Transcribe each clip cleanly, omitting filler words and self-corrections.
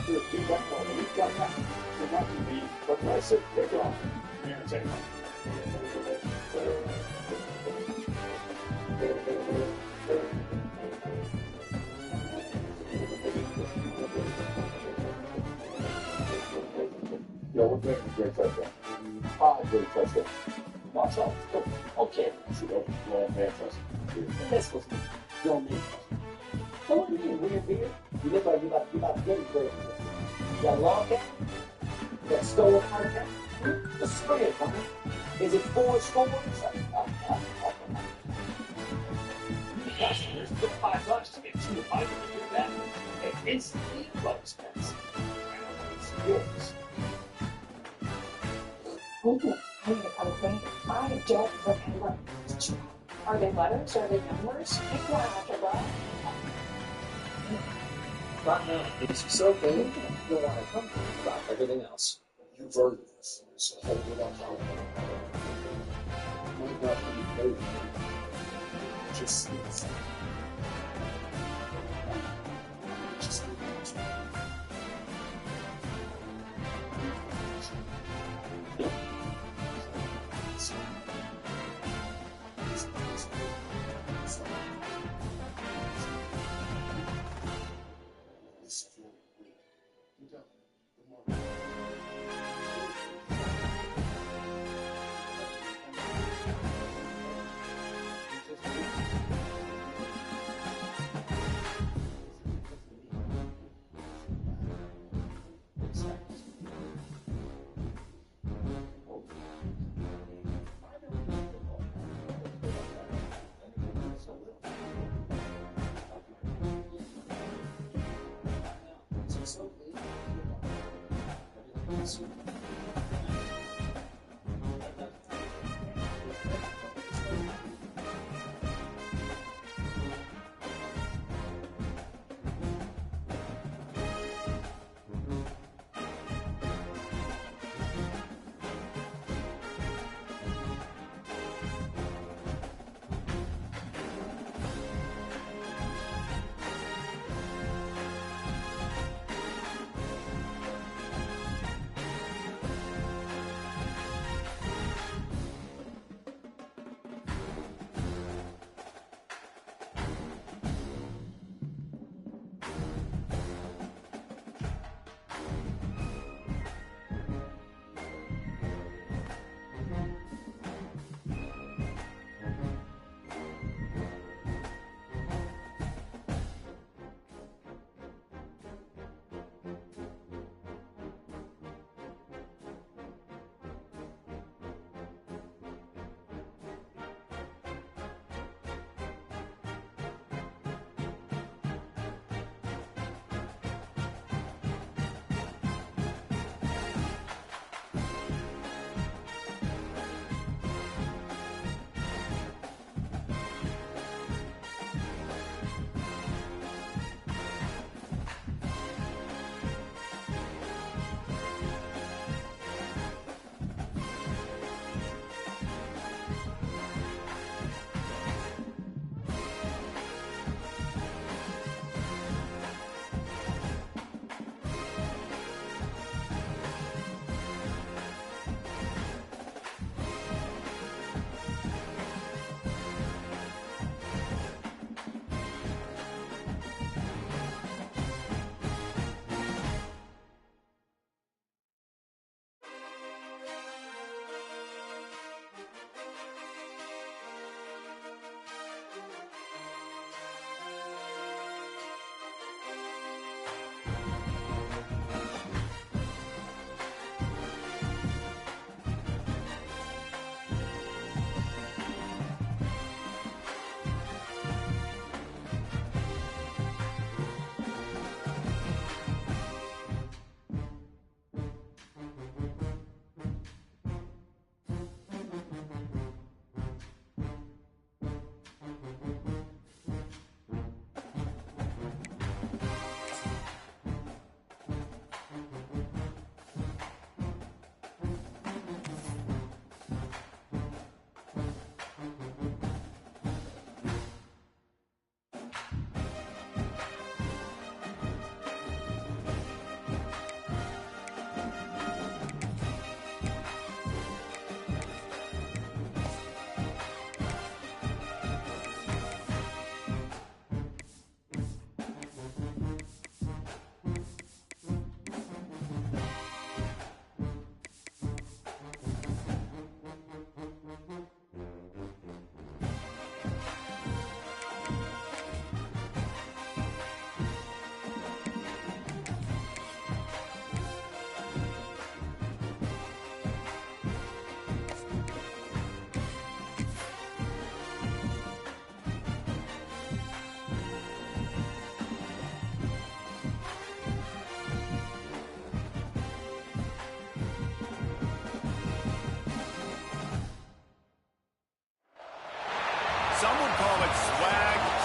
to do that one. We've got that. So that can be progressive pickup. Yo, we're making a great touchdown. Great touchdown. Watch out. Okay. See that? Yeah, man, touchdown. This was your name. So what do you mean, weird beard? You look like you about to get it great. You got a long hair? You got stolen hair? The spread, man. Is it 4 scores? Gosh, there's still $5 to get 200 to do that. And instantly, what expense? Yes. I don't remember. Are they letters? Are they numbers? Pick one after that. Right now, it's so big, you don't want to come about everything else. You've earned this, so hold it up. Might not be very just see it. Just see it.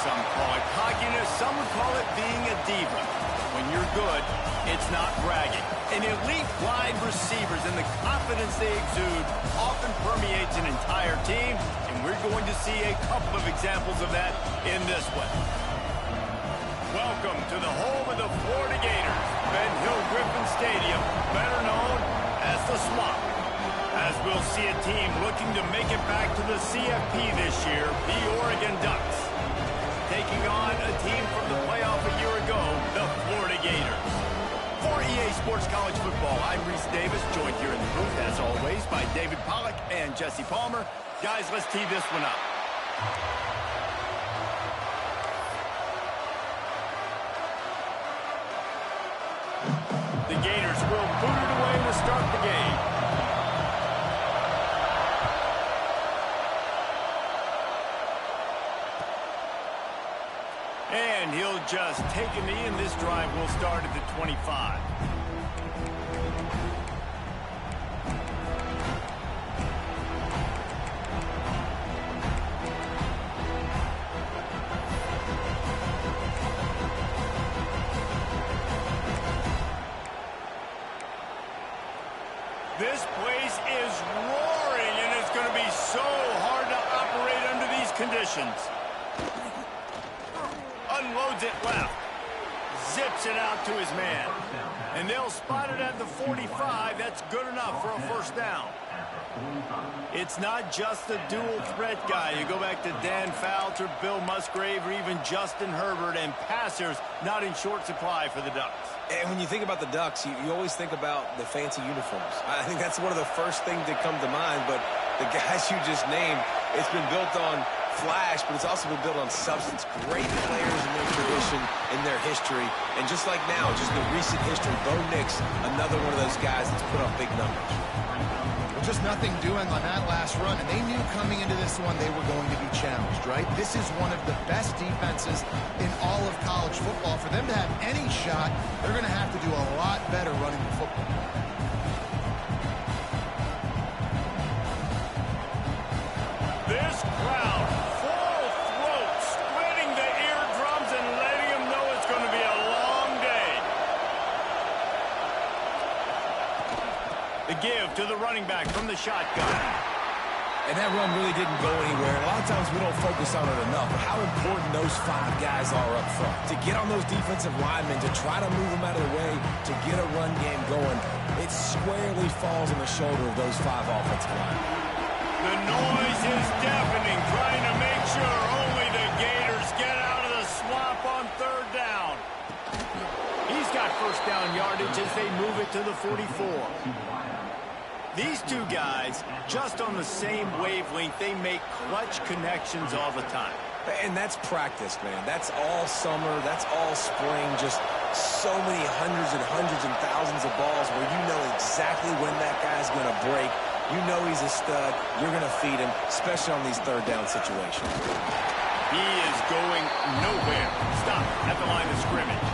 some call it cockiness, some would call it being a diva. When you're good, it's not bragging. And elite wide receivers and the confidence they exude often permeates an entire team, and we're going to see a couple of examples of that in this one. Welcome to the home of the Florida Gators, Ben Hill Griffin Stadium, better known as the Swamp. As we'll see a team looking to make it back to the CFP this year, the Oregon Ducks. Taking on a team from the playoff a year ago, the Florida Gators. For EA Sports College Football, I'm Reese Davis, joined here in the booth, as always, by David Pollack and Jesse Palmer. Guys, let's tee this one up. The Gators will boot it away to start the game. And he'll just take a knee, and this drive will start at the 25. This place is roaring, and it's going to be so hard to operate under these conditions. Unloads it left. Zips it out to his man. And they'll spot it at the 45. That's good enough for a first down. It's not just the dual threat guy. You go back to Dan Fouts or Bill Musgrave or even Justin Herbert, and passers not in short supply for the Ducks. And when you think about the Ducks, you always think about the fancy uniforms. I think that's one of the first things that come to mind, but the guys you just named, it's been built on flash, but it's also been built on substance. Great players in their tradition, in their history, and just like now, just in recent history, Bo Nix, another one of those guys that's put up big numbers. Well, just nothing doing on that last run, and they knew coming into this one they were going to be challenged, right? This is one of the best defenses in all of college football. For them to have any shot, they're going to have to do a lot better running the football. This crowd, full throat, splitting the eardrums and letting them know it's going to be a long day. The give to the running back from the shotgun. And that run really didn't go anywhere. A lot of times we don't focus on it enough, but how important those five guys are up front. To get on those defensive linemen, to try to move them out of the way, to get a run game going, it squarely falls on the shoulder of those five offensive linemen. The noise is deafening, trying to make sure only the Gators get out of the swamp on third down. He's got first down yardage as they move it to the 44. These two guys, just on the same wavelength, they make clutch connections all the time. And that's practice, man. That's all summer. That's all spring. Just so many hundreds and thousands of balls where you know exactly when that guy's going to break. You know he's a stud. You're going to feed him, especially on these third down situations. He is going nowhere. Stop at the line of scrimmage.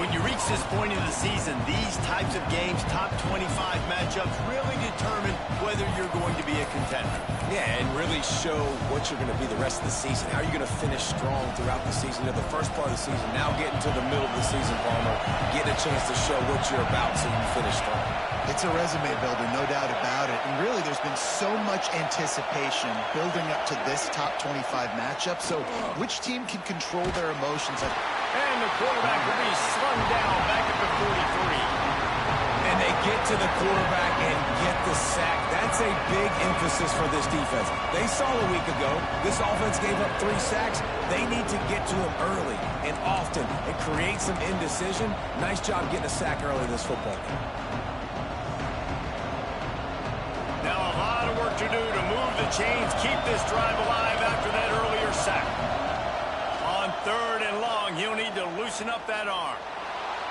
When you reach this point in the season, these types of games, top 25 matchups, really determine whether you're going to be a contender. Yeah, and really show what you're going to be the rest of the season. How are you going to finish strong throughout the season? You know, the first part of the season, now getting to the middle of the season, Palmer, getting a chance to show what you're about so you finish strong. It's a resume builder, no doubt about it. And really, there's been so much anticipation building up to this top 25 matchup. So which team can control their emotions? And the quarterback will be slung down back at the 43. And they get to the quarterback and get the sack. That's a big emphasis for this defense. They saw a week ago, this offense gave up 3 sacks. They need to get to him early and often and create some indecision. Nice job getting a sack early this football game. Now a lot of work to do to move the chains, keep this drive alive after that earlier sack. On third and long, he'll need to loosen up that arm.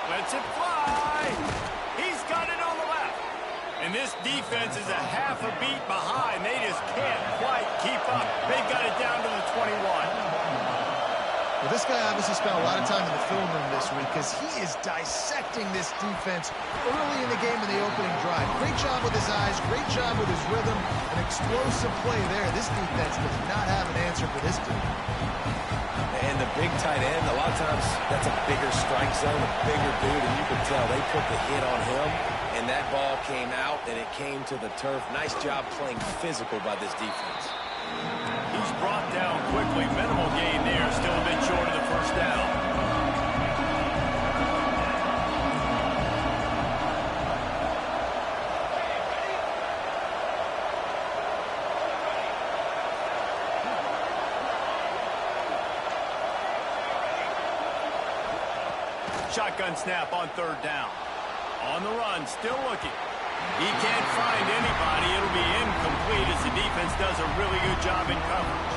Lets it fly. He's got it on the left. And this defense is a half a beat behind. They just can't quite keep up. They've got it down to the 21. Well, this guy obviously spent a lot of time in the film room this week because he is dissecting this defense early in the game in the opening drive. Great job with his eyes, great job with his rhythm, an explosive play there. This defense does not have an answer for this team. And the big tight end, a lot of times that's a bigger strike zone, a bigger dude, and you can tell they put the hit on him, and that ball came out, and it came to the turf. Nice job playing physical by this defense. He's brought down quickly. Minimal gain there, still a bit short of the first down. Shotgun snap on third down. On the run, still looking. He can't find anybody. It'll be incomplete as the defense does a really good job in coverage.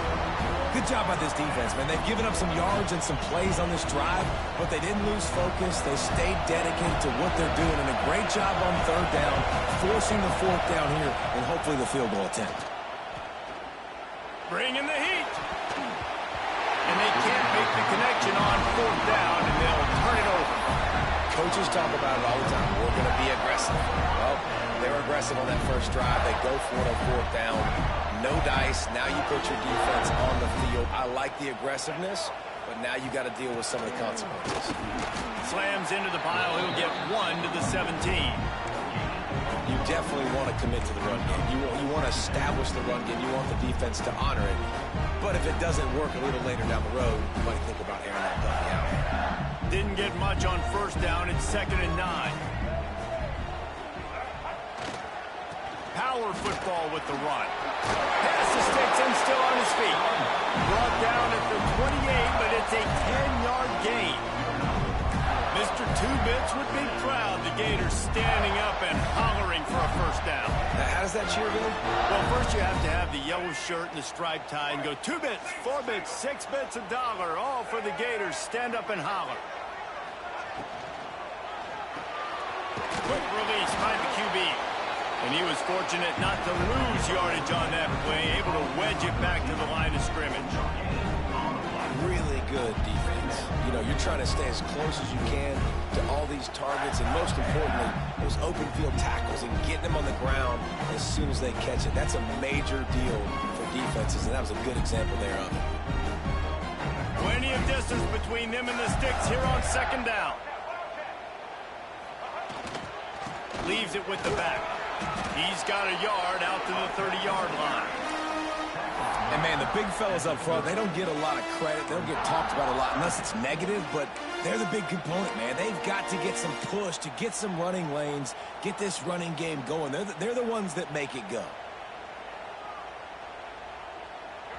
Good job by this defense, man. They've given up some yards and some plays on this drive, but they didn't lose focus. They stayed dedicated to what they're doing, and a great job on third down, forcing the fourth down here, and hopefully the field goal attempt. Bringing the heat. And they can't make the connection on fourth down, and they'll turn it over. Coaches talk about it all the time. We're going to be aggressive. Well, they were aggressive on that first drive. They go for it on fourth down. No dice. Now you put your defense on the field. I like the aggressiveness, but now you got to deal with some of the consequences. Slams into the pile. He'll get 1 to the 17. You definitely want to commit to the run game. You want to establish the run game. You want the defense to honor it. But if it doesn't work a little later down the road, you might think about airing that puppy out. Didn't get much on first down. It's 2nd and 9. Power football with the run. Pass the sticks and still on his feet. Brought down at the 28, but it's a 10-yard gain. Mr. Two-Bits would be proud. The Gators standing up and hollering for a first down. Now, how does that cheer go? Well, first you have to have the yellow shirt and the striped tie and go 2 bits, 4 bits, 6 bits, $1, all for the Gators. Stand up and holler. Quick release by the QB. And he was fortunate not to lose yardage on that play, able to wedge it back to the line of scrimmage. Really good defense. You know, you're trying to stay as close as you can to all these targets, and most importantly, those open field tackles and getting them on the ground as soon as they catch it. That's a major deal for defenses, and that was a good example there of it. Plenty of distance between them and the sticks here on 2nd down. Leaves it with the back. He's got a yard out to the 30-yard line. And, man, the big fellas up front, they don't get a lot of credit. They don't get talked about a lot unless it's negative, but they're the big component, man. They've got to get some push, to get some running lanes, get this running game going. They're the ones that make it go.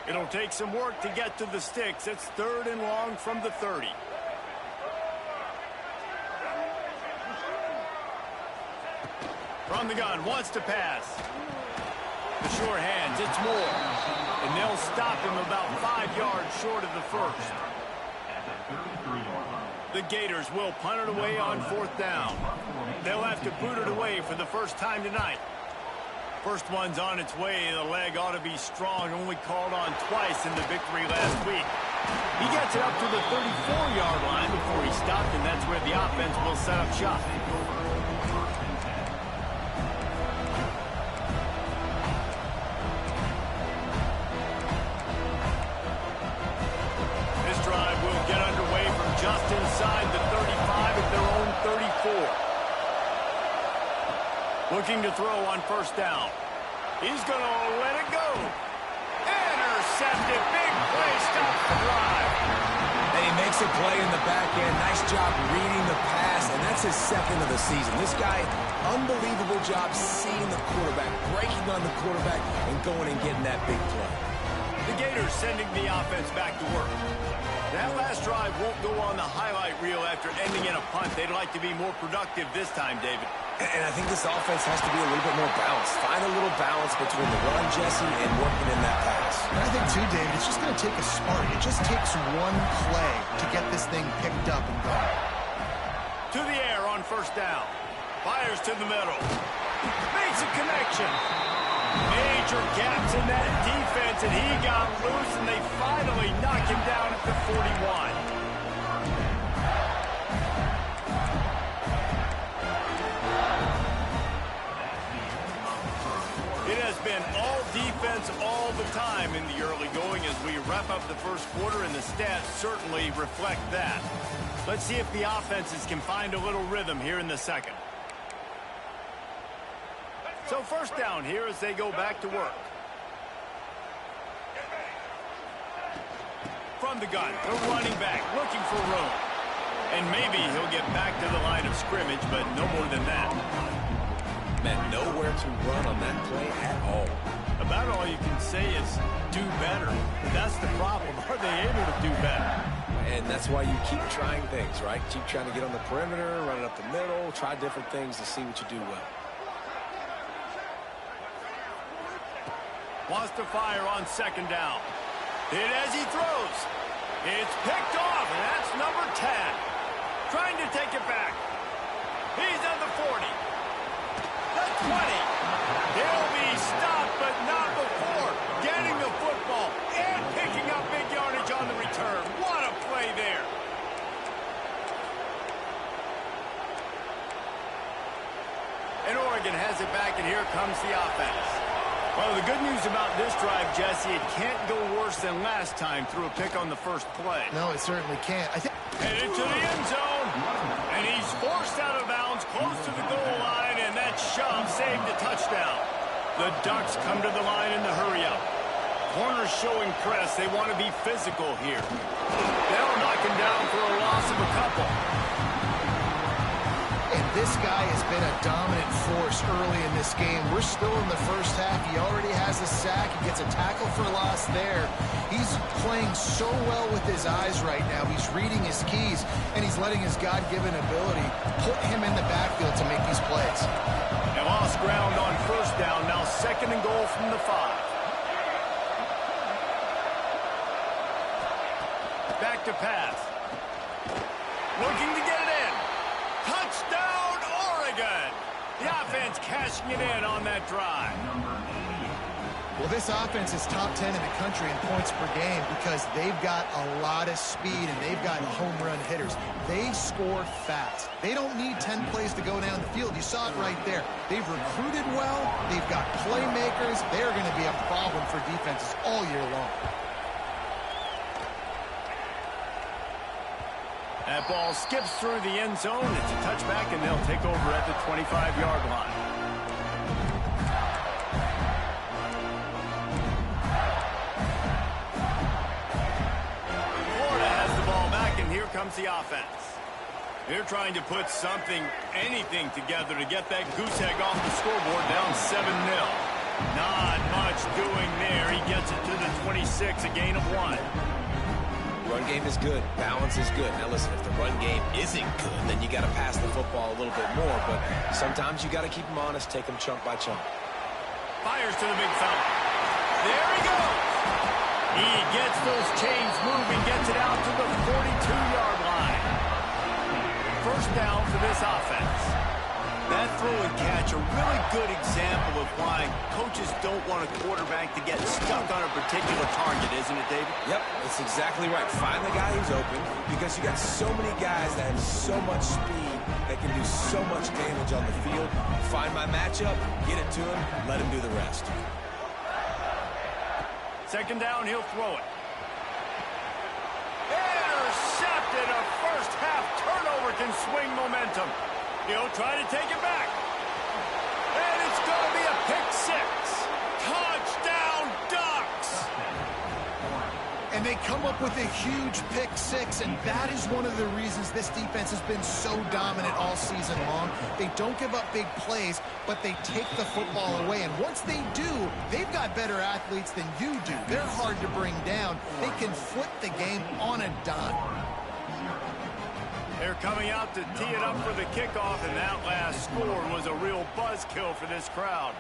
It'll take some work to get to the sticks. It's 3rd and long from the 30. From the gun, wants to pass. The sure hands, it's Moore. And they'll stop him about 5 yards short of the first. The Gators will punt it away on 4th down. They'll have to boot it away for the first time tonight. First one's on its way. The leg ought to be strong. Only called on twice in the victory last week. He gets it up to the 34-yard line before he stopped, and that's where the offense will set up shop. Just inside the 35 at their own 34. Looking to throw on first down. He's going to let it go. Intercepted. Big play. Stops the drive. And he makes a play in the back end. Nice job reading the pass, and that's his 2nd of the season. This guy, unbelievable job seeing the quarterback, breaking on the quarterback, and going and getting that big play. The Gators sending the offense back to work. That last drive won't go on the highlight reel after ending in a punt. They'd like to be more productive this time, David. And I think this offense has to be a little bit more balanced. Find a little balance between the run, Jesse, and working in that pass. And I think, too, David, it's just going to take a spark. It just takes one play to get this thing picked up and going. To the air on first down. Fires to the middle. Makes a connection. Major gaps in that defense, and he got loose, and they finally knock him down at the 41. It has been all defense all the time in the early going as we wrap up the first quarter, and the stats certainly reflect that. Let's see if the offenses can find a little rhythm here in the second. So first down here as they go back to work. From the gun, the running back looking for room. And maybe he'll get back to the line of scrimmage, but no more than that. Man, nowhere to run on that play at all. About all you can say is do better. That's the problem. Are they able to do better? And that's why you keep trying things, right? Keep trying to get on the perimeter, run it up the middle, try different things to see what you do well. Wants to fire on second down. Hit as he throws. It's picked off, and that's number 10. Trying to take it back. He's at the 40. The 20. He'll be stopped, but not before getting the football and picking up big yardage on the return. What a play there. And Oregon has it back, and here comes the offense. Well, the good news about this drive, Jesse, it can't go worse than last time through a pick on the first play. No, it certainly can't. Headed to the end zone, and he's forced out of bounds close to the goal line, and that shove saved a touchdown. The Ducks come to the line in the hurry-up. Corners showing press. They want to be physical here. They'll knock him down for a loss of a couple. And this guy has been a dominant force early in this game. We're still in the first half. He already has a sack. He gets a tackle for loss there. He's playing so well with his eyes right now. He's reading his keys, and he's letting his God-given ability put him in the backfield to make these plays. They lost ground on first down. Now second and goal from the 5. Back to pass. Looking to get it in. Touchdown, Oregon! The offense cashing it in on that drive. Well, this offense is top 10 in the country in points per game because they've got a lot of speed and they've got home run hitters. They score fast. They don't need 10 plays to go down the field. You saw it right there. They've recruited well. They've got playmakers. They're going to be a problem for defenses all year long. That ball skips through the end zone. It's a touchback, and they'll take over at the 25-yard line. Florida has the ball back, and here comes the offense. They're trying to put something, anything together to get that goose egg off the scoreboard, down 7-0. Not much doing there. He gets it to the 26, a gain of 1. Run game is good. Balance is good. Now listen, if the run game isn't good, then you got to pass the football a little bit more. But sometimes you got to keep them honest, take them chunk by chunk. Fires to the big fella. There he goes. He gets those chains moving, gets it out to the 42-yard line. First down for this offense. That throw and catch, a really good example of why coaches don't want a quarterback to get stuck on a particular target, isn't it, David? Yep, that's exactly right. Find the guy who's open because you got so many guys that have so much speed that can do so much damage on the field. Find my matchup, get it to him, let him do the rest. Second down, he'll throw it. Intercepted. A first half turnover can swing momentum. He'll try to take it back. And it's going to be a pick 6. Touchdown, Ducks! And they come up with a huge pick 6, and that is one of the reasons this defense has been so dominant all season long. They don't give up big plays, but they take the football away. And once they do, they've got better athletes than you do. They're hard to bring down. They can flip the game on a dime. They're coming out to tee it up for the kickoff, and that last score was a real buzzkill for this crowd.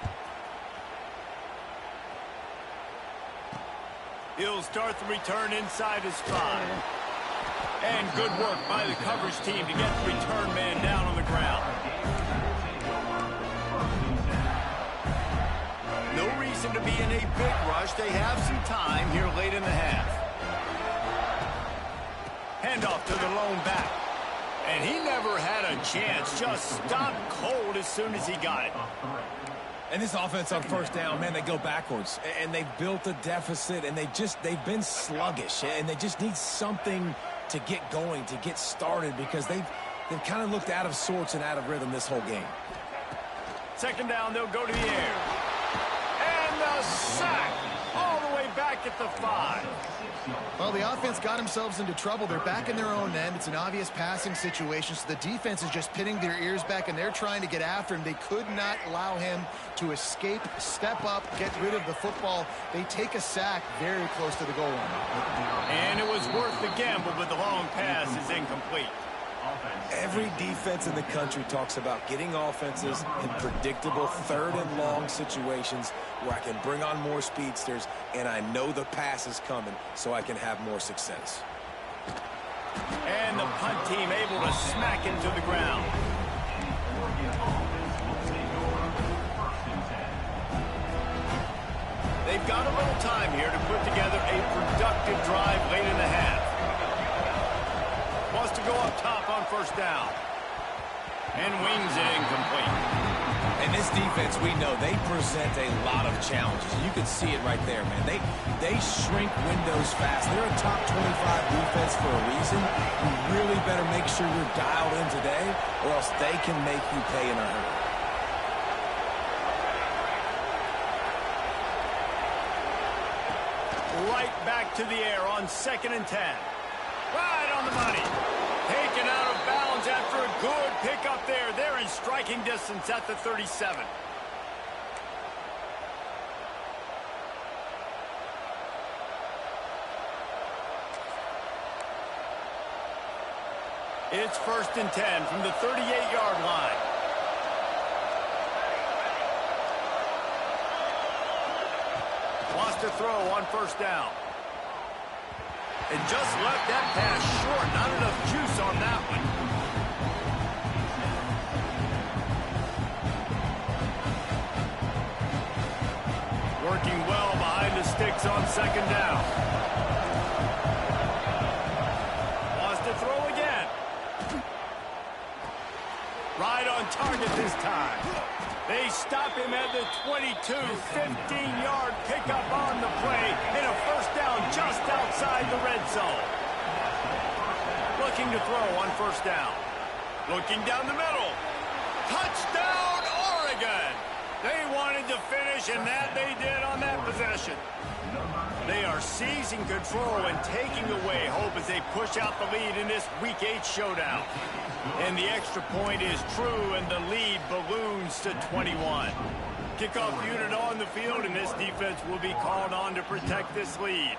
He'll start the return inside his 5. And good work by the coverage team to get the return man down on the ground. No reason to be in a big rush. They have some time here late in the half. Handoff to the lone back. And he never had a chance. Just stopped cold as soon as he got it. And this offense on first down, man, they go backwards. And they've built a deficit, and they've been sluggish. And they just need something to get going, to get started, because they've kind of looked out of sorts and out of rhythm this whole game. Second down, they'll go to the air. And the sack all the way back at the 5. Well, the offense got themselves into trouble. They're back in their own end. It's an obvious passing situation, so the defense is just pinning their ears back, and they're trying to get after him. They could not allow him to escape, step up, get rid of the football. They take a sack very close to the goal line. And it was worth the gamble, but the long pass is incomplete. Every defense in the country talks about getting offenses in predictable third and long situations where I can bring on more speedsters and I know the pass is coming so I can have more success. And the punt team able to smack him to the ground. They've got a little time here to put together a productive drive late in the half. Wants to go up top on first down. And wings it incomplete. And this defense, we know, they present a lot of challenges. You can see it right there, man. They shrink windows fast. They're a top 25 defense for a reason. You really better make sure you're dialed in today, or else they can make you pay in a hurry. Right back to the air on 2nd and 10. Right on the money. Taken out of bounds after a good pickup there. They're in striking distance at the 37. It's 1st and 10 from the 38-yard line. Wants to throw on first down. And just left that pass short. Not enough juice on that one. Working well behind the sticks on 2nd down. Wants to throw again. Right on target this time. They stop him at the 22, 15-yard pickup on the play, and a first down just outside the red zone. Looking to throw on first down. Looking down the middle. Touchdown, Oregon! They wanted to finish, and that they did on that possession. They are seizing control and taking away hope as they push out the lead in this Week 8 showdown. And the extra point is true, and the lead balloons to 21. Kickoff unit on the field, and this defense will be called on to protect this lead.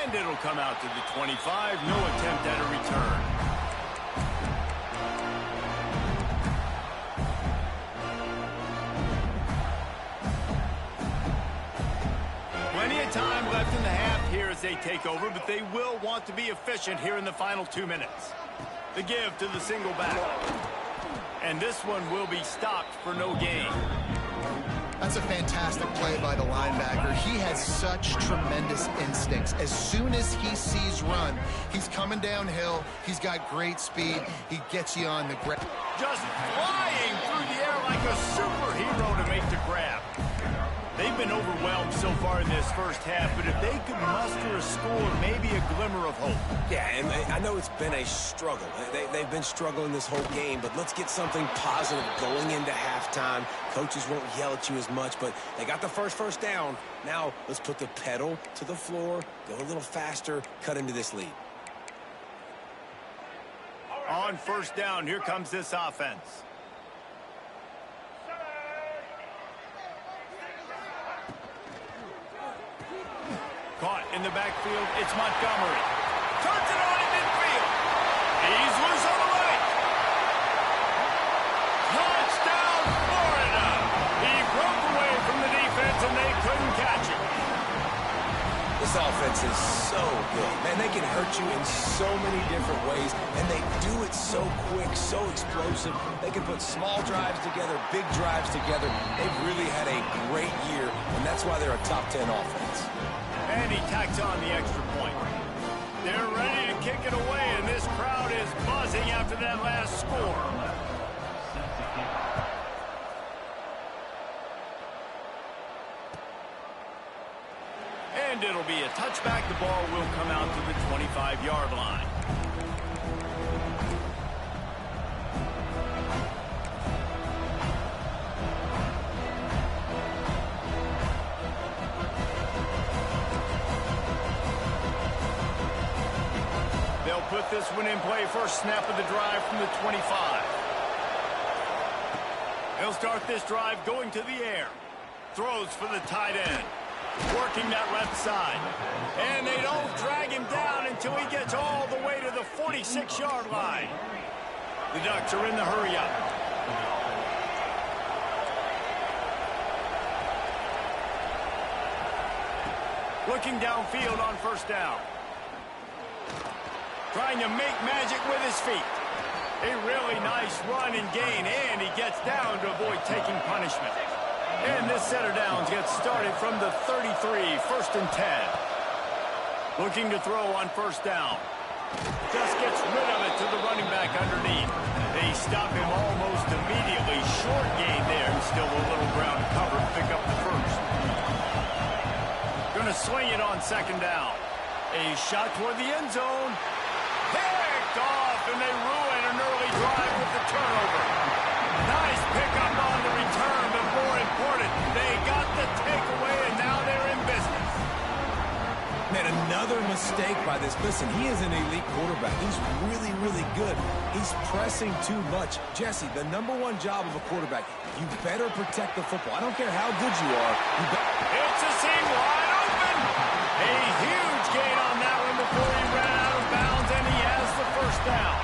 And it'll come out to the 25. No attempt at a return. Plenty of time left in the half here as they take over, but they will want to be efficient here in the final 2 minutes. The give to the single back. And this one will be stopped for no gain. That's a fantastic play by the linebacker. He has such tremendous instincts. As soon as he sees run, he's coming downhill. He's got great speed. He gets you on the ground. Just flying through the air like a superhero to make the grab. They've been overwhelmed so far in this first half, but if they could muster a score, maybe a glimmer of hope. Yeah, and I know it's been a struggle. They've been struggling this whole game, but let's get something positive going into halftime. Coaches won't yell at you as much, but they got the first down. Now let's put the pedal to the floor, go a little faster, cut into this lead. On first down, here comes this offense. Caught in the backfield, it's Montgomery. Turns it on in midfield. He's loose on the right. Touchdown, Florida. He broke away from the defense, and they couldn't catch him. This offense is so good. Man, they can hurt you in so many different ways, and they do it so quick, so explosive. They can put small drives together, big drives together. They've really had a great year, and that's why they're a top 10 offense. And he tacks on the extra point. They're ready to kick it away, and this crowd is buzzing after that last score. And it'll be a touchback. The ball will come out to the 25-yard line. They'll put this one in play. First snap of the drive from the 25. He'll start this drive going to the air. Throws for the tight end. Working that left side. And they don't drag him down until he gets all the way to the 46-yard line. The Ducks are in the hurry up. Looking downfield on first down. Trying to make magic with his feet. A really nice run and gain, and he gets down to avoid taking punishment. And this setter downs gets started from the 33, first and 10. Looking to throw on first down. Just gets rid of it to the running back underneath. They stop him almost immediately. Short gain there, and still a little ground cover to pick up the first. Going to swing it on second down. A shot toward the end zone. Picked off, and they ruin an early drive with the turnover. Nice pickup on the return, but more important, they got the takeaway, and now they're in business. Man, another mistake by this. Listen, he is an elite quarterback. He's really, really good. He's pressing too much. Jesse, the #1 job of a quarterback, you better protect the football. I don't care how good you are. It's a seam wide open. A huge gain on that one before he ran out of bounds, and he has the first down.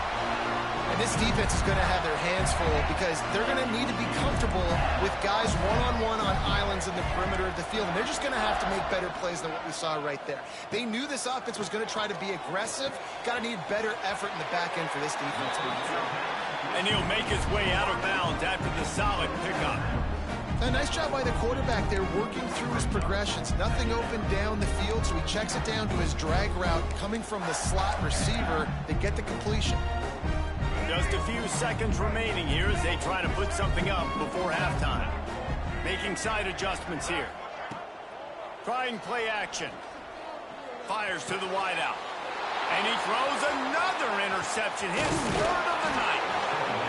And this defense is going to have their hands full because they're going to need to be comfortable with guys one-on-one on islands in the perimeter of the field. And they're just going to have to make better plays than what we saw right there. They knew this offense was going to try to be aggressive. Got to need better effort in the back end for this defense moving forward. And he'll make his way out of bounds after the solid pickup. A nice job by the quarterback there, working through his progressions. Nothing open down the field, so he checks it down to his drag route coming from the slot receiver. They get the completion. Just a few seconds remaining here as they try to put something up before halftime. Making side adjustments here. Trying play action. Fires to the wideout. And he throws another interception, his third of the night.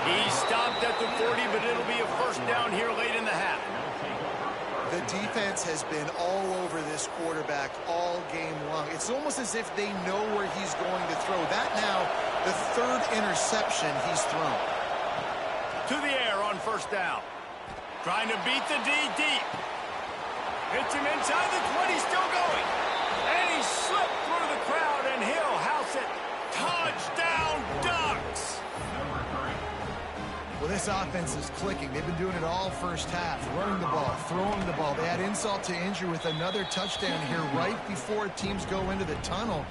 He stopped at the 40, but it'll be a first down here late in the half. The defense has been all over this quarterback all game long. It's almost as if they know where he's going to throw. That now, the third interception he's thrown. To the air on first down. Trying to beat the D deep. Hits him inside the 20, still going. And he slipped through the crowd, and he'll house it. Touchdown, Ducks! Well, this offense is clicking. They've been doing it all first half, running the ball, throwing the ball. They had insult to injury with another touchdown here right before teams go into the tunnel.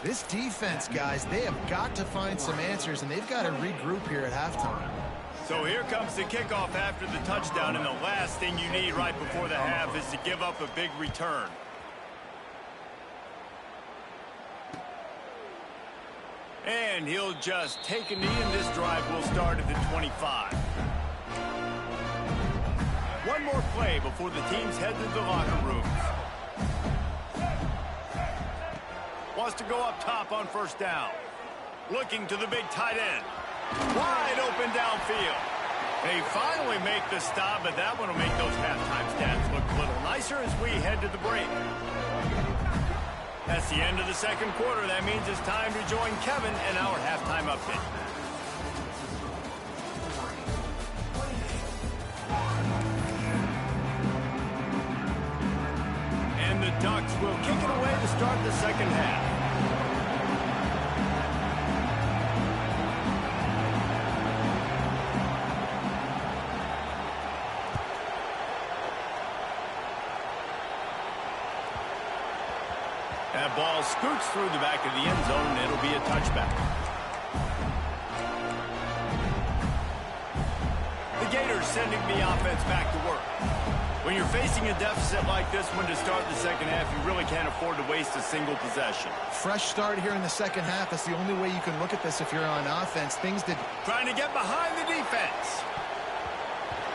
This defense, guys, they have got to find some answers, and they've got to regroup here at halftime. So here comes the kickoff after the touchdown, and the last thing you need right before the half is to give up a big return. And he'll just take a knee, and this drive will start at the 25. One more play before the teams head to the locker rooms. Wants to go up top on first down. Looking to the big tight end. Wide open downfield. They finally make the stop, but that one will make those halftime stats look a little nicer as we head to the break. That's the end of the second quarter. That means it's time to join Kevin in our halftime update. And the Ducks will kick it away to start the second half. That ball scoots through the back of the end zone, and it'll be a touchback. The Gators sending the offense back to work. When you're facing a deficit like this one to start the second half, you really can't afford to waste a single possession. Fresh start here in the second half. That's the only way you can look at this if you're on offense. Things that... Trying to get behind the defense.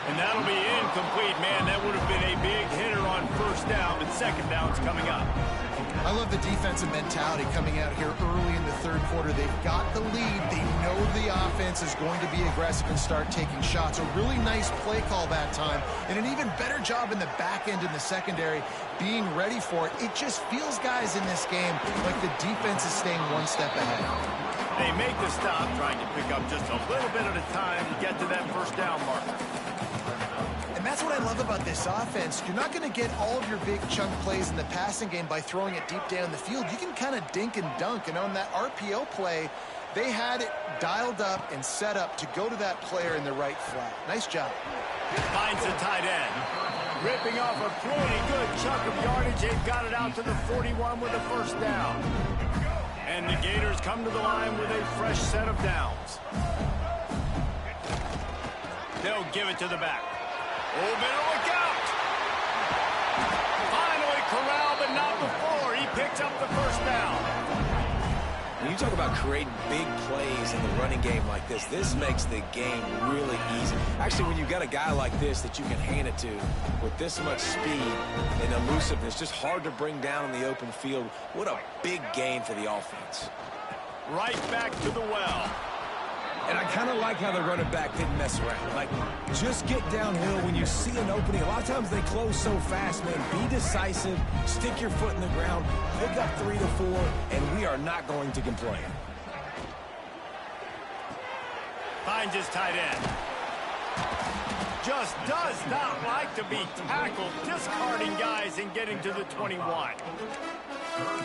And that'll be incomplete, man. That would have been a big hitter on first down, but second down's coming up. I love the defensive mentality coming out here early in the third quarter. They've got the lead. They know the offense is going to be aggressive and start taking shots. A really nice play call that time, and an even better job in the back end in the secondary being ready for it. It just feels, guys, in this game like the defense is staying one step ahead. They make the stop, trying to pick up just a little bit at a time to get to that first down marker. And that's what I love about this offense. You're not going to get all of your big chunk plays in the passing game by throwing it deep down the field. You can kind of dink and dunk. And on that RPO play, they had it dialed up and set up to go to that player in the right flat. Nice job. Finds the tight end. Ripping off a pretty good chunk of yardage. They've got it out to the 41 with a first down. And the Gators come to the line with a fresh set of downs. They'll give it to the back. Oh, better look out! Finally corralled, but not before. He picks up the first down. When you talk about creating big plays in the running game like this makes the game really easy. Actually, when you've got a guy like this that you can hand it to with this much speed and elusiveness, just hard to bring down in the open field. What a big gain for the offense. Right back to the well. And I kind of like how the running back didn't mess around. Like, just get downhill when you see an opening. A lot of times they close so fast, man. Be decisive, stick your foot in the ground, pick up 3 to 4, and we are not going to complain. Finds his tight end. Just does not like to be tackled, discarding guys and getting to the 21.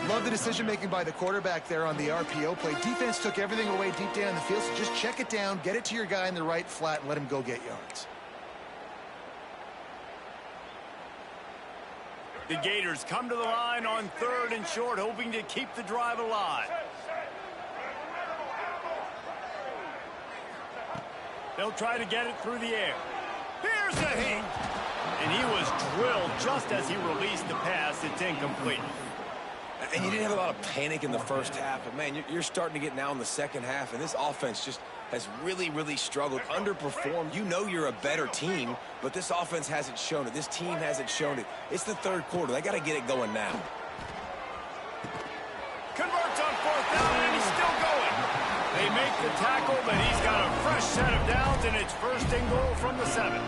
Love the decision-making by the quarterback there on the RPO play. Defense took everything away deep down in the field, so just check it down, get it to your guy in the right flat, and let him go get yards. The Gators come to the line on 3rd and short, hoping to keep the drive alive. They'll try to get it through the air. Here's a hit. And he was drilled just as he released the pass. It's incomplete. And you didn't have a lot of panic in the first half, but, man, you're starting to get now in the second half, and this offense just has really, really struggled, underperformed. You know you're a better team, but this offense hasn't shown it. This team hasn't shown it. It's the third quarter. They got to get it going now. Converts on 4th down, and he's still going. They make the tackle, but he's got a fresh set of downs, and it's 1st and goal from the 7.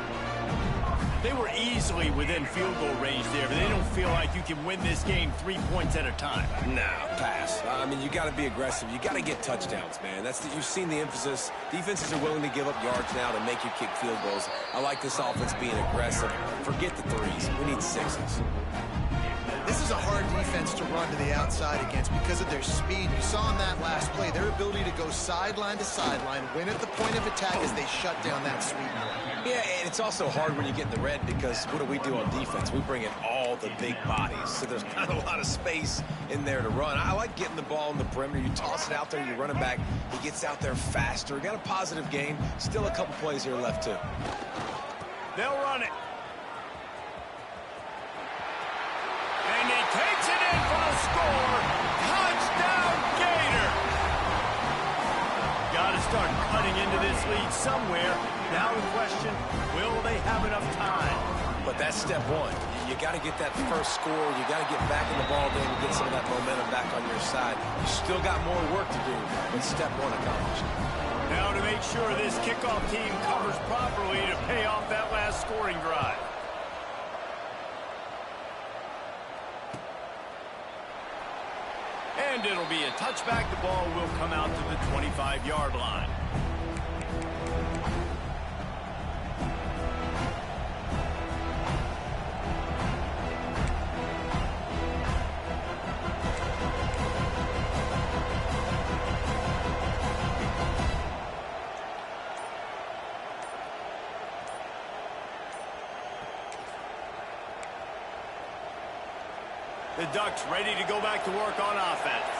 They were easily within field goal range there, but they don't feel like you can win this game 3 points at a time. Nah, pass. I mean, you got to be aggressive. You got to get touchdowns, man. You've seen the emphasis. Defenses are willing to give up yards now to make you kick field goals. I like this offense being aggressive. Forget the 3s. We need 6s. This is a hard defense to run to the outside against because of their speed. You saw in that last play their ability to go sideline to sideline, win at the point of attack as they shut down that sweep. Yeah, and it's also hard when you get in the red because what do on defense? We bring in all the big bodies, so there's not a lot of space in there to run. I like getting the ball in the perimeter. You toss it out there, you run it back. He gets out there faster. Got a positive game. Still a couple plays here left, too. They'll run it. And he takes it in for the score. Touchdown, Gator. Got to start cutting into this lead somewhere. Now the question, will they have enough time? But that's step one. You got to get that first score. You got to get back in the ball game and get some of that momentum back on your side. You still got more work to do, but step one accomplished. Now to make sure this kickoff team covers properly to pay off that last scoring drive. And it'll be a touchback. The ball will come out to the 25-yard line. The Ducks ready to go back to work on offense.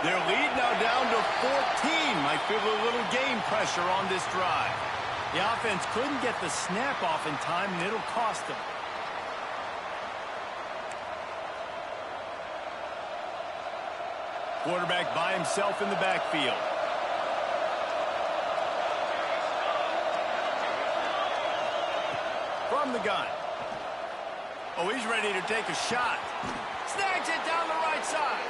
Their lead now down to 14. Might feel a little game pressure on this drive. The offense couldn't get the snap off in time, and it'll cost them. Quarterback by himself in the backfield. From the gun. Oh, he's ready to take a shot. Snags it down the right side.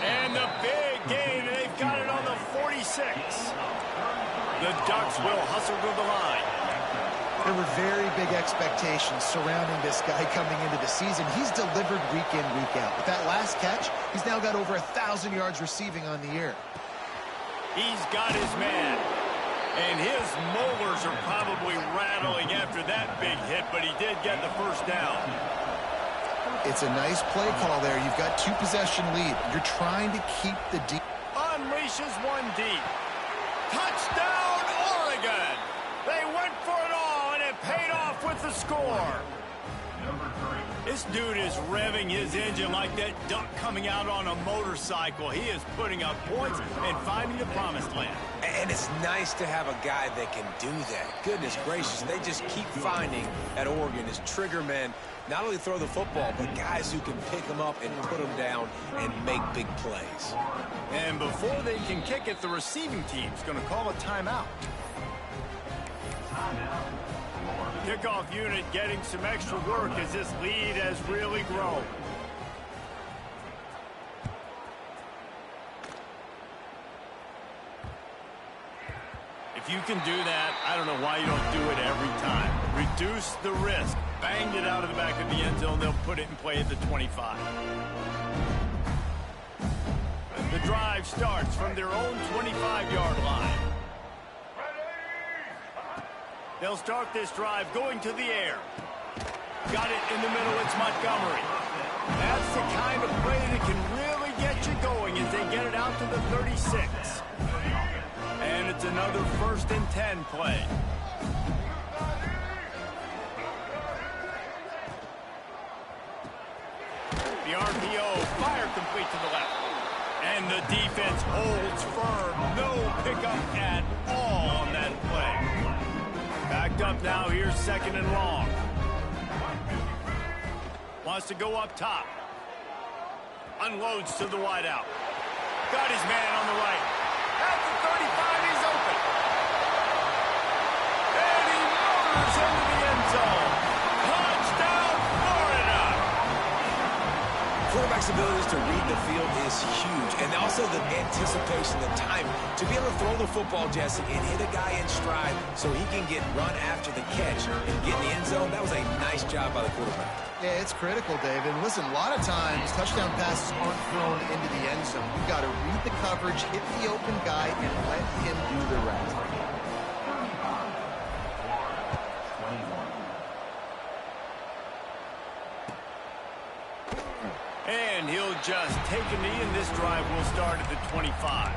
And the big gain, and they've got it on the 46. The Ducks will hustle to the line. There were very big expectations surrounding this guy coming into the season. He's delivered week in, week out. With that last catch, he's now got over 1,000 yards receiving on the year. He's got his man. And his molars are probably rattling after that big hit, but he did get the first down. It's a nice play call there. You've got 2-possession lead. You're trying to keep the deep. Unleashes one deep. Touchdown, Oregon! They went for it all, and it paid off with the score. This dude is revving his engine like that duck coming out on a motorcycle. He is putting up points and finding the promised land. And it's nice to have a guy that can do that. Goodness gracious, they just keep finding at Oregon is trigger men, not only throw the football, but guys who can pick them up and put them down and make big plays. And before they can kick it, the receiving team's going to call a timeout. Kickoff unit getting some extra work as this lead has really grown. If you can do that, I don't know why you don't do it every time. Reduce the risk. Banged it out of the back of the end zone. They'll put it in play at the 25. The drive starts from their own 25-yard line. They'll start this drive going to the air. Got it in the middle. It's Montgomery. That's the kind of play that can really get you going as they get it out to the 36. And it's another 1st and 10 play. The RPO, fire complete to the left. And the defense holds firm. No pickup at all on that play. Backed up now, here's 2nd and long. Wants to go up top. Unloads to the wideout. Got his man on the right. At the 35, he's open. And he motors into the end zone. Touchdown, Florida! Quarterback's abilities to read the field is huge, and also the anticipation, the time to be able to throw the football, Jesse, and hit a guy in stride so he can get run after the catch and get in the end zone. That was a nice job by the quarterback. Yeah, it's critical, David. Listen, a lot of times touchdown passes aren't thrown into the end zone. You've got to read the coverage, hit the open guy, and let him do the rest. And he'll just take a knee, and this drive will start at the 25.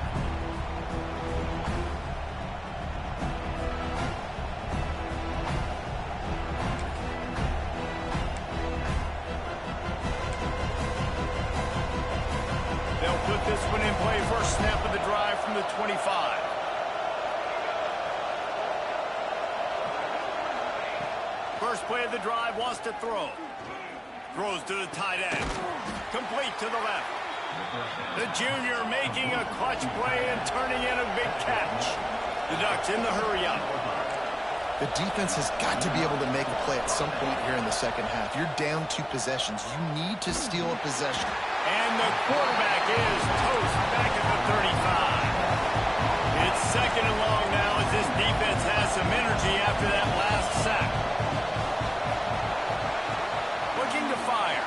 They'll put this one in play. First snap of the drive from the 25. First play of the drive, wants to throw. Throws to the tight end. Complete to the left. The junior making a clutch play and turning in a big catch. The Ducks in the hurry up. The defense has got to be able to make a play at some point here in the second half. You're down 2 possessions. You need to steal a possession. And the quarterback is toast back at the 35. It's 2nd and long now as this defense has some energy after that last sack. Looking to fire.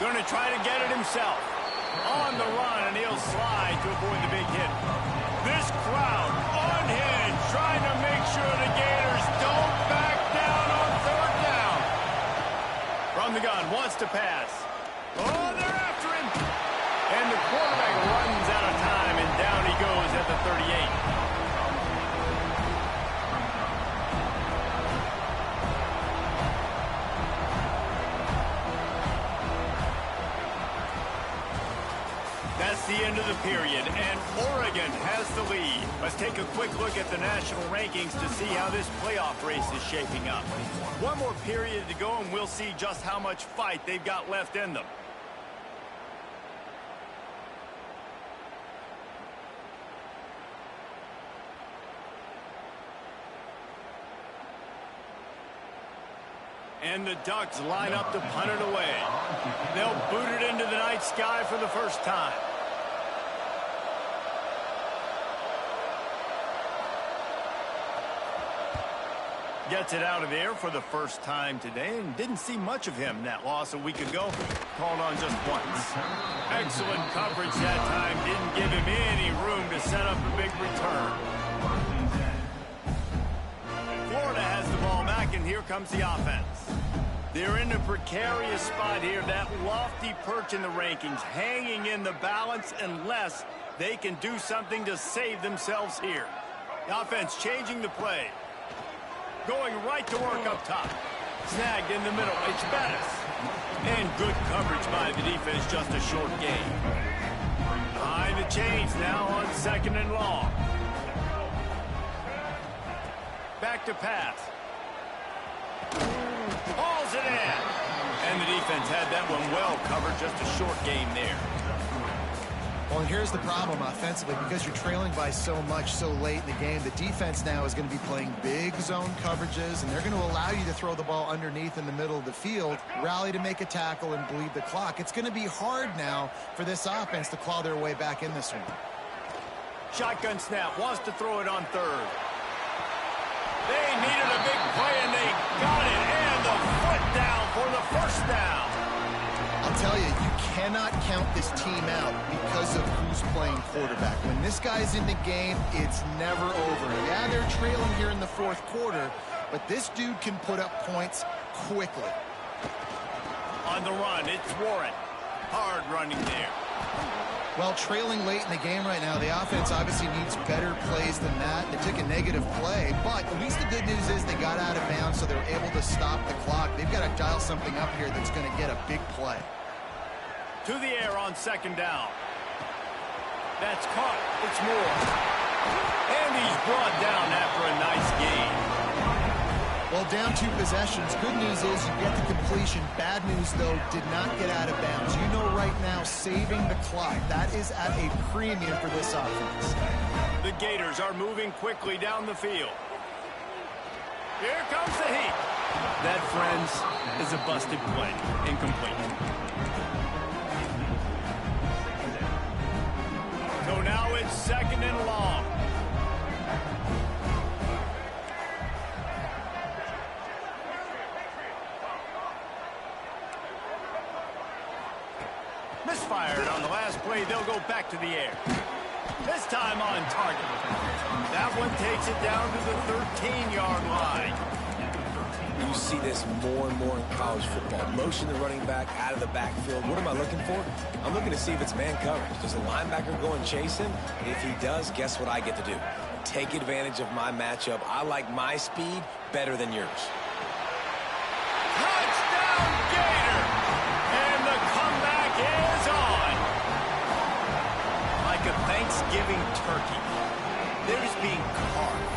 Going to try to get it himself. On the run, and he'll slide to avoid the big hit. This crowd unhinged, trying to make sure the Gators don't back down on 3rd down. From the gun, wants to pass. Oh, they're after him. And the quarterback runs out of time, and down he goes at the 38. That's the end of the period, and Oregon has the lead. Let's take a quick look at the national rankings to see how this playoff race is shaping up. One more period to go, and we'll see just how much fight they've got left in them. And the Ducks line up to punt it away. They'll boot it into the night sky for the first time. Gets it out of there for the first time today, and didn't see much of him in that loss a week ago. Called on just once. Excellent coverage that time. Didn't give him any room to set up a big return. Florida has the ball back, and here comes the offense. They're in a precarious spot here. That lofty perch in the rankings, hanging in the balance unless they can do something to save themselves here. The offense changing the play. Going right to work up top. Snagged in the middle. It's Bettis. And good coverage by the defense. Just a short gain. Behind the chains now on 2nd and long. Back to pass. Hauls it in. And the defense had that one well covered. Just a short gain there. Well, and here's the problem offensively. Because you're trailing by so much so late in the game, the defense now is going to be playing big zone coverages, and they're going to allow you to throw the ball underneath in the middle of the field, rally to make a tackle, and bleed the clock. It's going to be hard now for this offense to claw their way back in this one. Shotgun snap. Wants to throw it on 3rd. They needed a big play, and they got it. And the foot down for the first down. I'll tell you, you cannot count this team out because of who's playing quarterback. When this guy's in the game, it's never over. Yeah, they're trailing here in the 4th quarter, but this dude can put up points quickly. On the run, it's Warren. Hard running there. Well, trailing late in the game right now, the offense obviously needs better plays than that. They took a negative play, but at least the good news is they got out of bounds, so they're able to stop the clock. They've got to dial something up here that's going to get a big play. To the air on 2nd down. That's caught. It's Moore. And he's brought down after a nice gain. Well, down 2 possessions. Good news is you get the completion. Bad news, though, did not get out of bounds. You know right now, saving the clock, that is at a premium for this offense. The Gators are moving quickly down the field. Here comes the heat. That, friends, is a busted play. Incomplete. So now it's 2nd and long. Misfired on the last play. They'll go back to the air. This time on target. That one takes it down to the 13-yard line. You see this more and more in college football. Motion the running back out of the backfield. What am I looking for? I'm looking to see if it's man coverage. Does the linebacker go and chase him? If he does, guess what I get to do? Take advantage of my matchup. I like my speed better than yours. Touchdown, Gator! And the comeback is on. Like a Thanksgiving turkey. They're just being carved.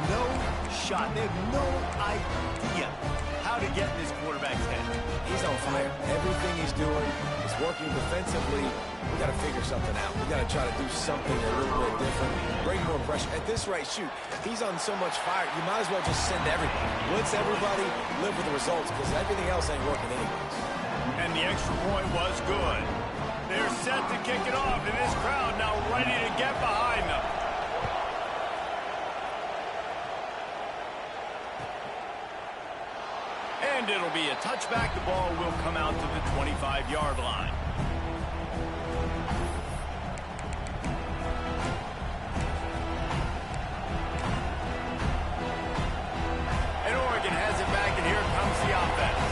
No shot. They have no idea how to get in this quarterback's head. He's on fire. Everything he's doing is working defensively. We got to figure something out. We got to try to do something a little bit different. Bring more pressure. At this rate, shoot, he's on so much fire, you might as well just send everybody. Blitz everybody, live with the results, because everything else ain't working anyways. And the extra point was good. They're set to kick it off, and this crowd now ready to get behind them. And it'll be a touchback. The ball will come out to the 25-yard line. And Oregon has it back, and here comes the offense.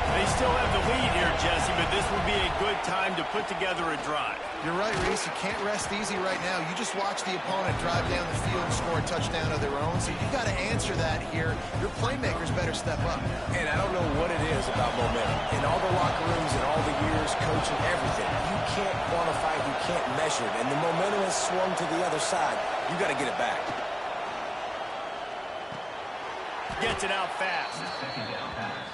They still have the lead here, Jesse, but this would be a good time to put together a drive. You're right, Reese. You can't rest easy right now. You just watch the opponent drive down the field and score a touchdown of their own, so you got to answer that here. Your playmakers better step up. And I don't know what it is about momentum. In all the locker rooms and all the years, coaching, everything, you can't quantify it, you can't measure it. And the momentum has swung to the other side. You got to get it back. gets it out fast.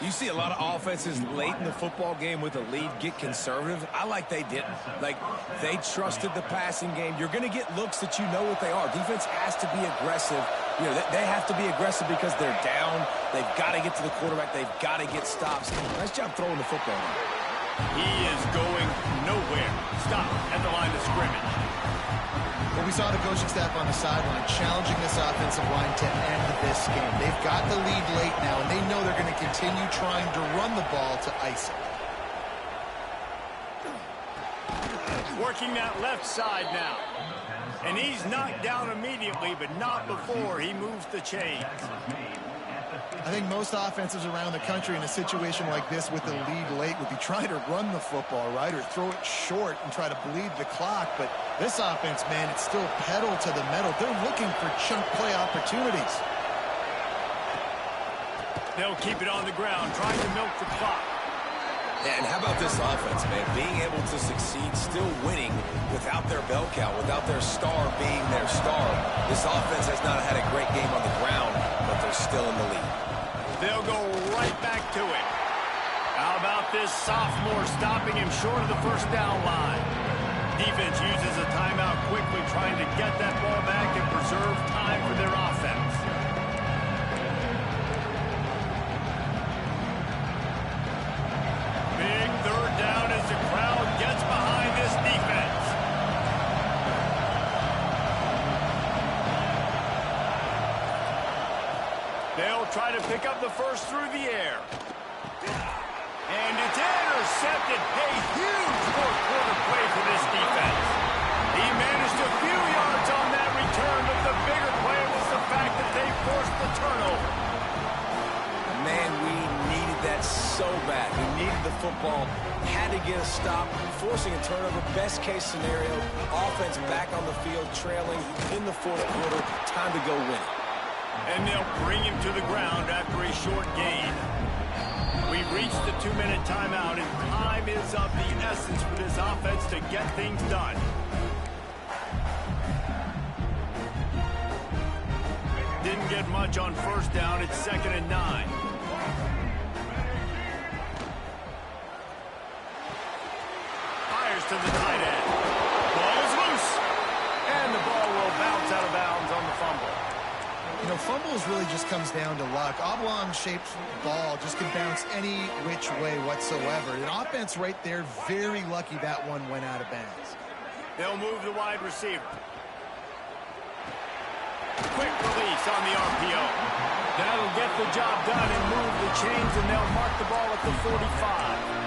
You see a lot of offenses late in the football game with a lead get conservative. I like they didn't. Like, they trusted the passing game. You're going to get looks that you know what they are. Defense has to be aggressive. You know, they have to be aggressive because they're down. They've got to get to the quarterback. They've got to get stops. Nice job throwing the football. He is going nowhere. Stop at the line of scrimmage. Well, we saw the coaching staff on the sideline challenging this offensive line to end this game. They've got the lead late now, and they know they're going to continue trying to run the ball to ice it. Working that left side now. And he's knocked down immediately, but not before he moves the chains. I think most offenses around the country in a situation like this with the lead late would be trying to run the football, right, or throw it short and try to bleed the clock. But this offense, man, it's still pedal to the metal. They're looking for chunk play opportunities. They'll keep it on the ground, trying to milk the clock. Yeah, and how about this offense, man? Being able to succeed, still winning without their bell cow, without their star being their star. This offense has not had a great game on the ground, but they're still in the lead. They'll go right back to it. How about this sophomore stopping him short of the first down line? Defense uses a timeout quickly, trying to get that ball back and preserve time for their offense. Big third down as the crowd gets behind this defense. They'll try to pick up the first through the air. And it's intercepted. A huge fourth quarter play for this defense. He managed a few yards on that return, but the bigger play was the fact that they forced the turnover. Man, we needed that so bad. We needed the football, had to get a stop, forcing a turnover. Best case scenario, offense back on the field, trailing in the fourth quarter. Time to go win it. And they'll bring him to the ground after a short gain. We've reached the 2-minute timeout, and time is of the essence for this offense to get things done. Didn't get much on first down. It's 2nd and 9. Fires to the tight end. Ball is loose. And the ball will bounce out of bounds on the fumble. You know, fumbles really just comes down to luck. Oblong-shaped ball just can bounce any which way whatsoever. An offense right there, very lucky that one went out of bounds. They'll move the wide receiver. Quick release on the RPO. That'll get the job done and move the chains, and they'll mark the ball at the 45.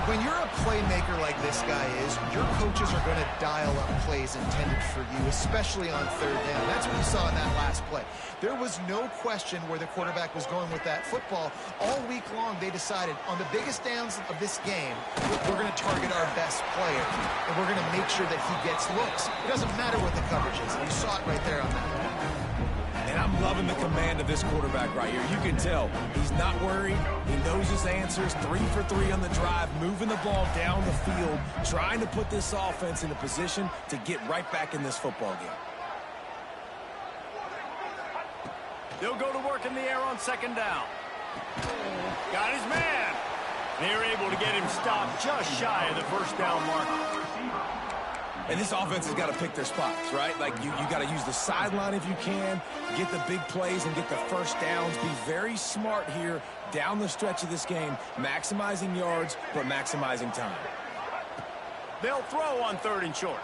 When you're a playmaker like this guy is, your coaches are going to dial up plays intended for you, especially on third down. That's what we saw in that last play. There was no question where the quarterback was going with that football. All week long, they decided on the biggest downs of this game, we're going to target our best player, and we're going to make sure that he gets looks. It doesn't matter what the coverage is, and you saw it right there on that play. And I'm loving the command of this quarterback right here. You can tell he's not worried. He knows his answers. 3 for 3 on the drive, moving the ball down the field, trying to put this offense in a position to get right back in this football game. They'll go to work in the air on 2nd down. Got his man. They're able to get him stopped just shy of the first down marker. And this offense has got to pick their spots, right? Like, you got to use the sideline if you can, get the big plays and get the first downs. Be very smart here down the stretch of this game, maximizing yards, but maximizing time. They'll throw on 3rd and short.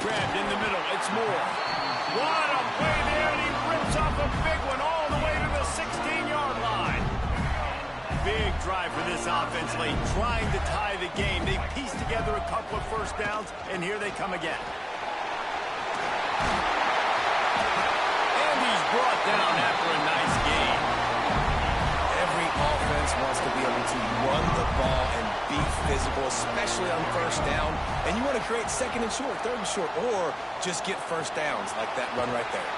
Grabbed in the middle. It's Moore. What a play there, and he rips off a big one all the way to the 16-yard line. Big drive for this offense late, trying to tie the game. They pieced together a couple of first downs, and here they come again. And he's brought down after a nice gain. Every offense wants to be able to run the ball and be physical, especially on first down. And you want to create 2nd and short, 3rd and short, or just get first downs like that run right there.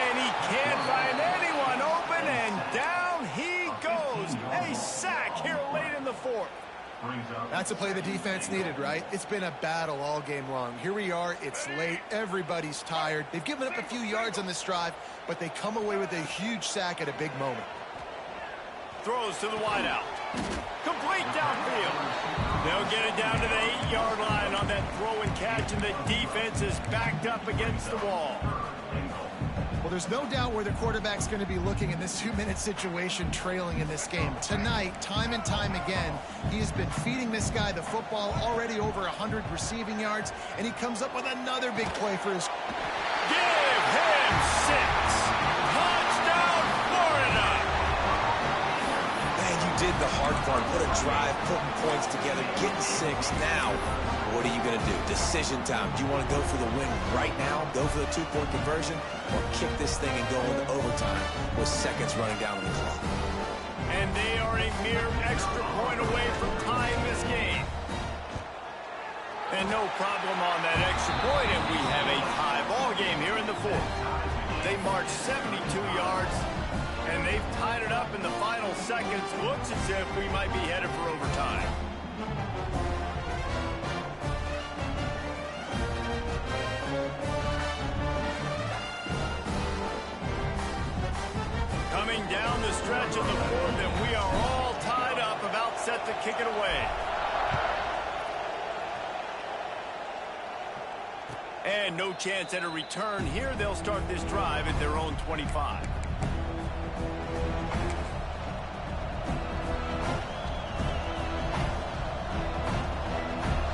And he can't find anyone open, and down he goes. A sack here late in the 4th. That's a play the defense needed, right? It's been a battle all game long. Here we are. It's late. Everybody's tired. They've given up a few yards on this drive, but they come away with a huge sack at a big moment. Throws to the wideout. Complete downfield. They'll get it down to the 8-yard line on that throw and catch, and the defense is backed up against the wall. Well, there's no doubt where the quarterback's going to be looking in this 2-minute situation trailing in this game. Tonight, time and time again, he has been feeding this guy the football, already over 100 receiving yards, and he comes up with another big play for his... Give him 6. Touchdown, Florida! Man, you did the hard part. What a drive, putting points together, getting 6. Now, what are you going to do? Decision time. Do you want to go for the win right now, go for the 2-point conversion, or kick this thing and go into overtime with seconds running down on the clock? And they are a mere extra point away from tying this game. And no problem on that extra point, and we have a tie ball game here in the 4th. They march 72 yards, and they've tied it up in the final seconds. Looks as if we might be headed for overtime. Coming down the stretch of the 4th, and we are all tied up, about set to kick it away. And no chance at a return here. They'll start this drive at their own 25.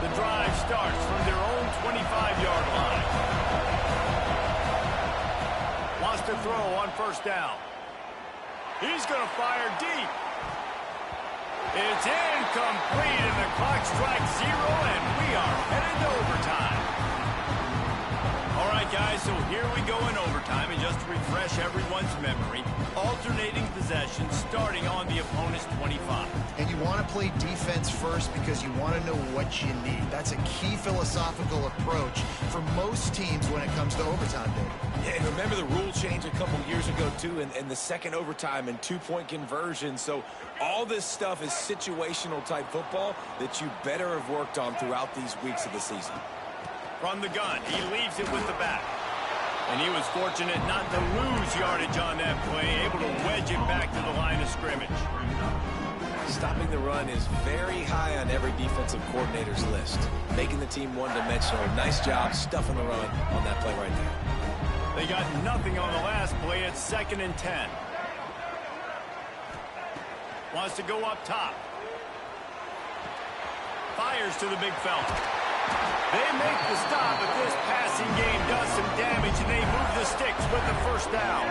The drive starts from their own 25-yard line. Wants to throw on first down. He's going to fire deep. It's incomplete, and the clock strikes 0, and we are headed to overtime. All right, guys, so here we go in overtime, and just to refresh everyone's memory, alternating possession starting on the opponent's 25. And you want to play defense first because you want to know what you need. That's a key philosophical approach for most teams when it comes to overtime, David. Yeah, and remember the rule change a couple years ago, too, and the second overtime and 2-point conversion. So all this stuff is situational type football that you better have worked on throughout these weeks of the season. From the gun, he leaves it with the back. And he was fortunate not to lose yardage on that play, able to wedge it back to the line of scrimmage. Stopping the run is very high on every defensive coordinator's list. Making the team one-dimensional. Nice job stuffing the run on that play right there. They got nothing on the last play. It's 2nd and 10. Wants to go up top. Fires to the big fella. They make the stop, but this passing game does some damage, and they move the sticks with the first down.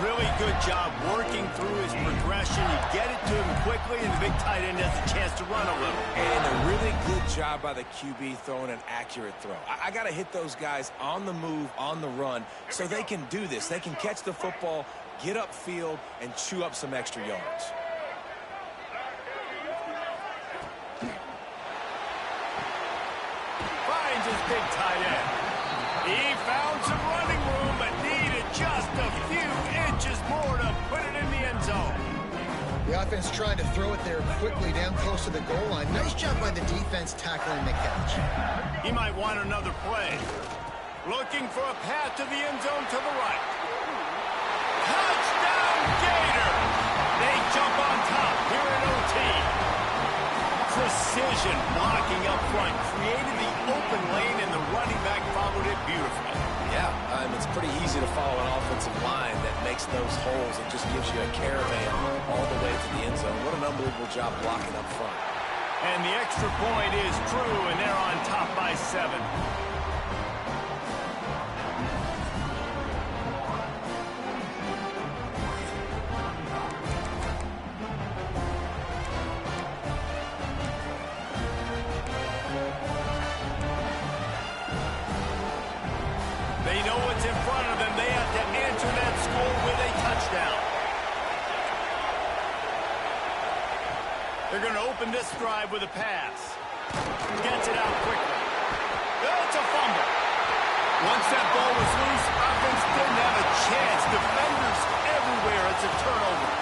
Really good job working through his progression. You get it to him quickly, and the big tight end has a chance to run a little. And a really good job by the QB throwing an accurate throw. I got to hit those guys on the move, on the run, so they can do this. They can catch the football, get upfield, and chew up some extra yards. Finds his big tight end. He found some running room, but needed just a few inches more to put it in the end zone. The offense trying to throw it there quickly down close to the goal line. Nice job by the defense tackling the catch. He might want another play. Looking for a path to the end zone to the right. Touchdown, Gator! They jump on top here in OT. Precision blocking up front created the open lane, and the running back followed it beautifully. Yeah, it's pretty easy to follow an offensive line that makes those holes and just gives you a caravan all the way to the end zone. What an unbelievable job blocking up front. And the extra point is true, and they're on top by 7. They know what's in front of them. They have to answer that score with a touchdown. They're going to open this drive with a pass. Gets it out quickly. It's a fumble. Once that ball was loose, offense didn't have a chance. Defenders everywhere. It's a turnover.